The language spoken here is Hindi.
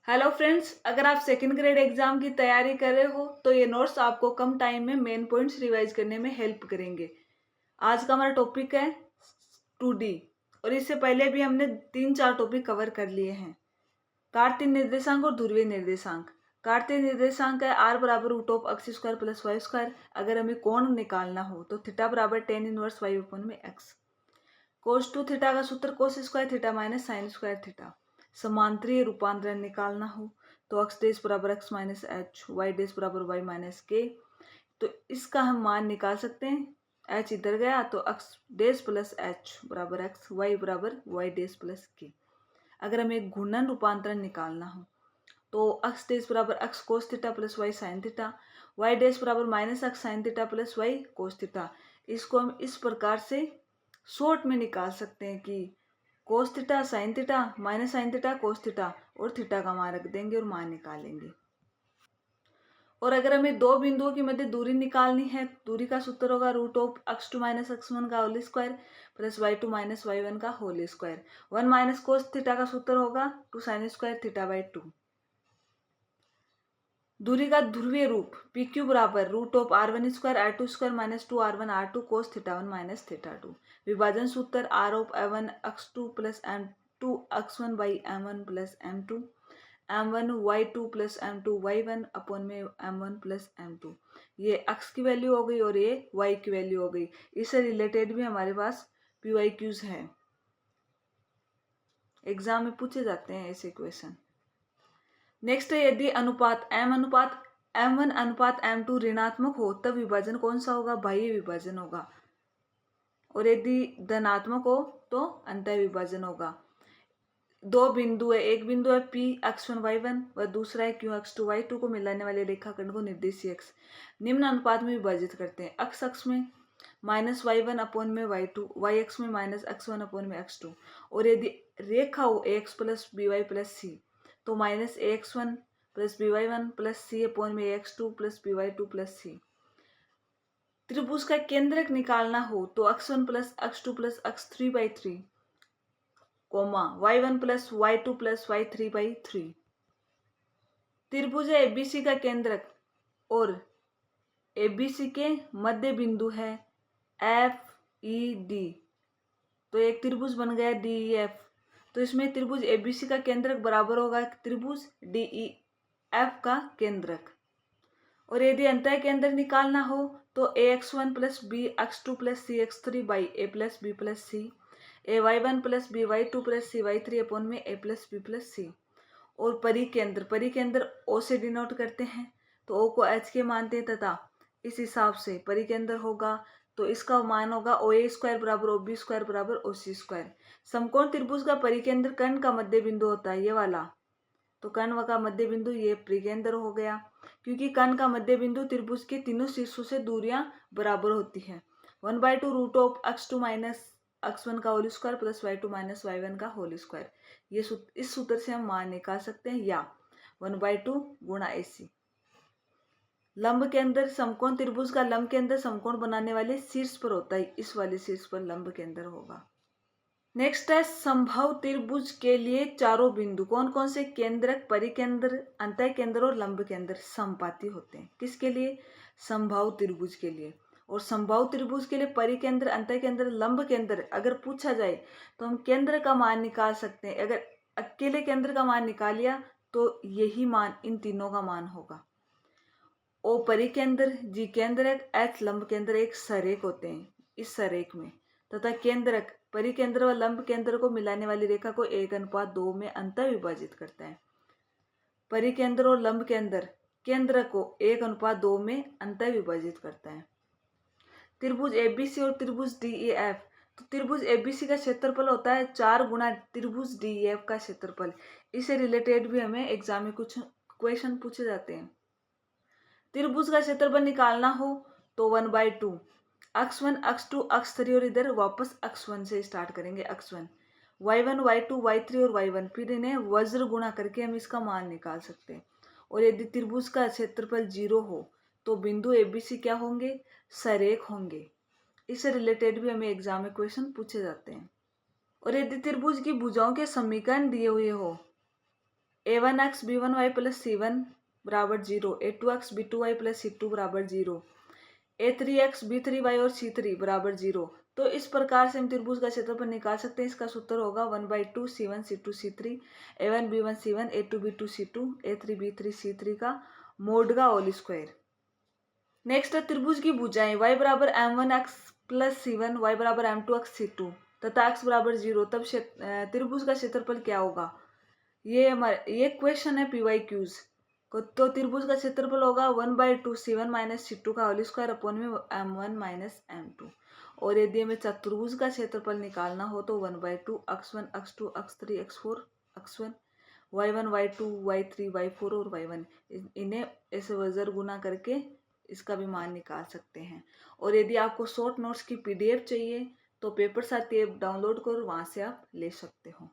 हेलो फ्रेंड्स, अगर आप सेकंड ग्रेड एग्जाम की तैयारी कर रहे हो तो ये नोट्स आपको कम टाइम में मेन पॉइंट्स रिवाइज करने में हेल्प करेंगे। आज का हमारा टॉपिक है 2D और इससे पहले भी हमने 3-4 टॉपिक कवर कर लिए हैं। कार्तीय निर्देशांक और ध्रुवीय निर्देशांक। कार्तीय निर्देशांक है r बराबर root of x square plus y square. अगर हमें कोण निकालना हो तो थीटा बराबर टेन इनवर्स वाई अपन में एक्स। कोस टू थीटा का सूत्र cos square theta minus sine square theta. समांतरीय रूपांतरण निकालना हो तो एक्स डेस बराबर X minus H, Y dash बराबर वाई माइनस के। तो इसका हम मान निकाल सकते हैं। एच इधर गया तो एक्स डेस प्लस एच बराबर एक्स, वाई बराबर वाई डेस प्लस के। अगर हमें एक घूर्णन रूपांतरण निकालना हो तो एक्स डेस बराबर X cos theta plus Y sine theta, Y dash बराबर minus X sine theta plus Y cos theta. इसको हम इस प्रकार से शॉर्ट में निकाल सकते हैं कि cos theta sine theta minus sine theta cos theta और थीटा का मान रख देंगे और मान निकालेंगे। और अगर हमें दो बिंदुओं की मध्य दूरी निकालनी है, दूरी का सूत्र होगा root of X two minus X one का whole square plus Y two minus Y one का whole square. One minus cos theta का सूत्र होगा two sine square theta by two. दूरी का ध्रुवीय रूप पी क्यू बराबर root of R one square R two square minus two R one R two cos theta one minus theta two. विभाजन सूत्र R of M one x two plus M two X one by M one plus M two, M one Y two plus M two Y one upon में M one plus M two. ये एक्स की वैल्यू हो गई और ये वाई की वैल्यू हो गई। इससे रिलेटेड भी हमारे पास पी वाई क्यूज है, एग्जाम में पूछे जाते हैं ऐसे क्वेश्चन। नेक्स्ट है यदि अनुपात एम वन अनुपात एम टू ऋणात्मक हो तब विभाजन कौन सा होगा? बाह्य विभाजन होगा। और यदि धनात्मक हो तो अंतः विभाजन होगा। दो बिंदु है, एक बिंदु है P x one y one व दूसरा है Q x two y two को मिलाने वाले रेखाखंड को निर्देशीय अक्ष निम्न अनुपात में विभाजित करते हैं। एक्स अक्ष में माइनस वाई वन अपॉन में वाई टू, वाई एक्स में माइनस एक्स वन अपॉन में एक्स टू। और यदि रेखा हो A X plus B Y plus C तो minus A X one plus B Y one plus C upon में A X two plus B Y two plus C. त्रिभुज का केंद्रक निकालना हो तो X one plus X two plus X three by three comma y one plus Y two plus y three by three. त्रिभुज है एबीसी का केंद्रक और एबीसी के मध्य बिंदु है एफ ई डी। तो एक त्रिभुज बन गया डी ई एफ। तो इसमें त्रिभुज एबीसी का केंद्रक बराबर होगा त्रिभुज डी ई एफ का केंद्रक। और यदि अंतः केंद्र निकालना हो तो A X one plus B X two plus C X three by A plus B plus C, A Y one plus B Y two plus C Y three upon में A plus B plus C. और परिकेंद्र ओ से डिनोट करते हैं तो ओ को एच के मानते हैं तथा इस हिसाब से परिकेंद्र होगा तो इसका मान होगा ओ ए स्क्वायर बराबर ओ बी स्क्वायर बराबर ओ सी स्क्वायर। समकोण त्रिभुज का परिकेंद्र कर्ण का मध्य बिंदु होता है ये वाला, तो कर्ण का मध्य बिंदु ये परिकेंद्र हो गया। क्योंकि कर्ण का मध्य बिंदु त्रिभुज के तीनों शीर्षों से दूरियां बराबर होती है। One by two root of X two minus X one का whole square plus Y two minus Y one का होल स्क्वायर। ये इस सूत्र से हम मान निकाल सकते हैं, या वन बाई टू गुणा ए सी। लंब के अंदर समकोण त्रिभुज का लंब के अंदर समकोण बनाने वाले शीर्ष पर होता है, इस वाले शीर्ष पर लंब के अंदर होगा। नेक्स्ट है संभव त्रिभुज के लिए चारों बिंदु कौन कौन से? केंद्रक, परिकेंद्र, अंतः केंद्र और लंब केंद्र समपाती होते हैं। किसके लिए? संभव त्रिभुज के लिए। और संभव त्रिभुज के लिए परिकेंद्र, अंतः केंद्र, लंब केंद्र अगर पूछा जाए तो हम केंद्र का मान निकाल सकते हैं। अगर अकेले केंद्र का मान निकाल लिया तो यही मान इन तीनों का मान होगा। ओ परिकेंद्र, जी केंद्रक, एच लंब केंद्र एक सरेख होते हैं इस सरेख में, तथा केंद्रक परिकेंद्र व लंब केंद्र को मिलाने वाली रेखा को 1:2 में अंतः विभाजित करता है। परिकेंद्र और लंब केंद्र केंद्र को 1:2 में अंतः विभाजित करता है। त्रिभुज एबीसी और त्रिभुज डीईएफ, तो त्रिभुज एबीसी का क्षेत्रफल होता है 4 गुना त्रिभुज डीईएफ का क्षेत्रफल। इससे रिलेटेड भी हमें एग्जाम में कुछ क्वेश्चन पूछे जाते हैं। त्रिभुज का क्षेत्रफल निकालना हो तो 1/2 x one x two x three और इधर वापस एक्स वन से स्टार्ट करेंगे। X one y one Y two y three और वाई वन, फिर इन्हें वज्र गुणा करके हम इसका मान निकाल सकते हैं। और यदि त्रिभुज का क्षेत्रफल 0 हो तो बिंदु एबीसी क्या होंगे? सरेख होंगे। इससे रिलेटेड भी हमें एग्जाम में क्वेश्चन पूछे जाते हैं। और यदि त्रिभुज की भुजाओं के समीकरण दिए हुए हो a1x b1y प्लस c1 बराबर 0, a2x b2y प्लस c2 बराबर 0, a3x b3y और c3 बराबर 0। तो इस प्रकार से हम त्रिभुज का क्षेत्रफल निकाल सकते हैं। इसका सूत्र होगा 1/2 c1 c2 c3 a1 b1 c1 a2 b2 c2 a3 b3 c3 का मोड का होल स्क्वायर। नेक्स्ट है त्रिभुज की भुजाएं y बराबर m1x प्लस c1 y बराबर m2x c2 तथा x बराबर 0, तब त्रिभुज का क्षेत्रफल क्या होगा। ये क्वेश्चन है पीवाई क्यूज को। तो त्रिभुज का क्षेत्रफल होगा 1/2 c1 माइनस c2 का होल स्क्वायर अपॉन में m1 माइनस m2। और यदि हमें चतुर्भुज का क्षेत्रफल निकालना हो तो 1/2 x1 x2 x3 x4 x1 y1 y2 y3 y4 और y1, इन्हें ऐसे वजर गुना करके इसका भी मान निकाल सकते हैं। और यदि आपको शॉर्ट नोट्स की PDF चाहिए तो पेपर साथी ऐप डाउनलोड करो, वहां से आप ले सकते हो।